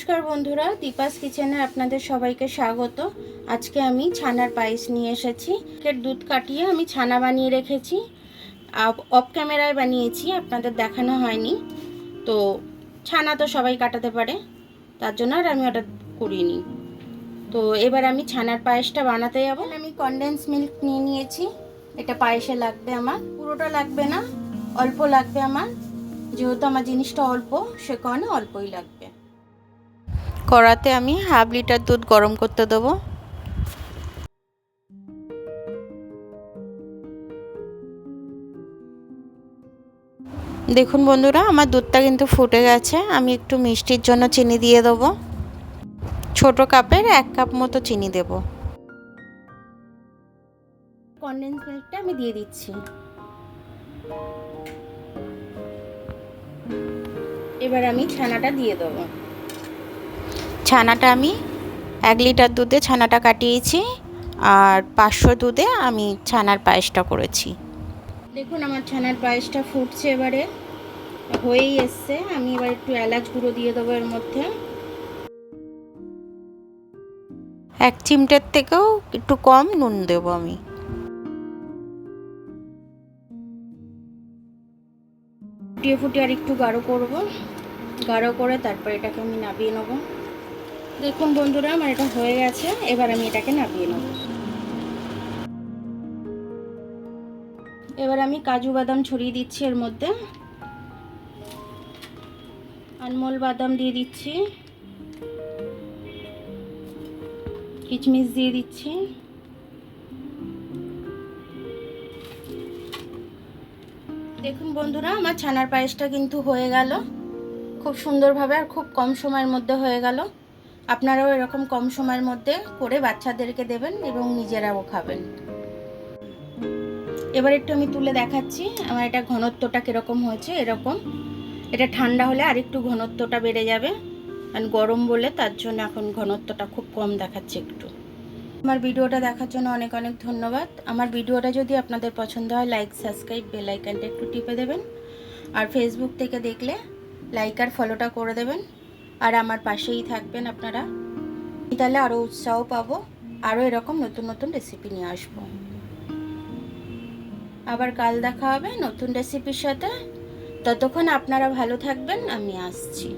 নমস্কার বন্ধুরা, দীপাস কিচেনে আপনাদের সবাইকে স্বাগত। আজকে আমি ছানার পায়েস নিয়ে এসেছি। এর দুধ কাটিয়ে আমি ছানা বানিয়ে রেখেছি। অফ ক্যামেরায় বানিয়েছি, আপনাদের দেখানো হয়নি। তো ছানা তো সবাই কাটাতে পারে, তার জন্য আর আমি ওটা করিনি। তো এবার আমি ছানার পায়েসটা বানাতে যাব। আমি কনডেন্স মিল্ক নিয়ে নিয়েছি। এটা পায়েসে লাগবে, আমার পুরোটা লাগবে না, অল্প লাগবে আমার। যেহেতু আমার জিনিসটা অল্প, সে কারণে অল্পই লাগবে। কড়াতে আমি হাফ লিটার দুধ গরম করতে দেবো। দেখুন বন্ধুরা, আমার দুধটা কিন্তু ফুটে গেছে। আমি একটু মিষ্টির জন্য চিনি দিয়ে দেবো। ছোট কাপের 1 কাপ মতো চিনি দেব। কনডেন্স মিল্কটা আমি দিয়ে দিচ্ছি। এবার আমি ছানাটা দিয়ে দেবো। ছানাটা আমি 1 লিটার দুধে ছানাটা কাটিয়েছি, আর 500 দুধে আমি ছানার পায়েসটা করেছি। দেখুন আমার ছানার পায়েসটা ফুটছে, এবারে হয়েই এসছে। আমি এবার একটু এলাচ গুঁড়ো দিয়ে দেবো এর মধ্যে। 1 চিমটের থেকেও একটু কম নুন দেবো আমি। ফুটিয়ে ফুটিয়ে আর একটু গাঢ় করব, গাঢ় করে তারপর এটাকে আমি নামিয়ে নেব। দেখুন বন্ধুরা, আমার এটা হয়ে গেছে। এবার আমি এটাকে নামিয়ে নেব। এবার আমি কাজু বাদাম ছড়িয়ে দিচ্ছি এর মধ্যে। আনমোল বাদাম দিয়ে দিচ্ছি, কিশমিশ দিয়ে দিচ্ছি। দেখুন বন্ধুরা, আমার ছানার পায়েসটা কিন্তু হয়ে গেল খুব সুন্দরভাবে, আর খুব কম সময়ের মধ্যে হয়ে গেল। আপনারাও এরকম কম সময়ের মধ্যে করে বাচ্চাদেরকে দেবেন এবং নিজেরাও খাবেন। এবার একটু আমি তুলে দেখাচ্ছি আমার এটা ঘনত্বটা কীরকম হয়েছে। এরকম, এটা ঠান্ডা হলে আর একটু ঘনত্বটা বেড়ে যাবে, কারণ গরম বলে তার জন্য এখন ঘনত্বটা খুব কম দেখাচ্ছে একটু। আমার ভিডিওটা দেখার জন্য অনেক অনেক ধন্যবাদ। আমার ভিডিওটা যদি আপনাদের পছন্দ হয়, লাইক, সাবস্ক্রাইব, বেল আইকনটা একটু টিপে দেবেন। আর ফেসবুক থেকে দেখলে লাইক আর ফলোটা করে দেবেন, আর আমার পাশেই থাকবেন আপনারা। তাহলে আরও উৎসাহ পাবো, আরও এরকম নতুন নতুন রেসিপি নিয়ে আসবো। আবার কাল দেখা হবে নতুন রেসিপির সাথে। ততক্ষণ আপনারা ভালো থাকবেন, আমি আসছি।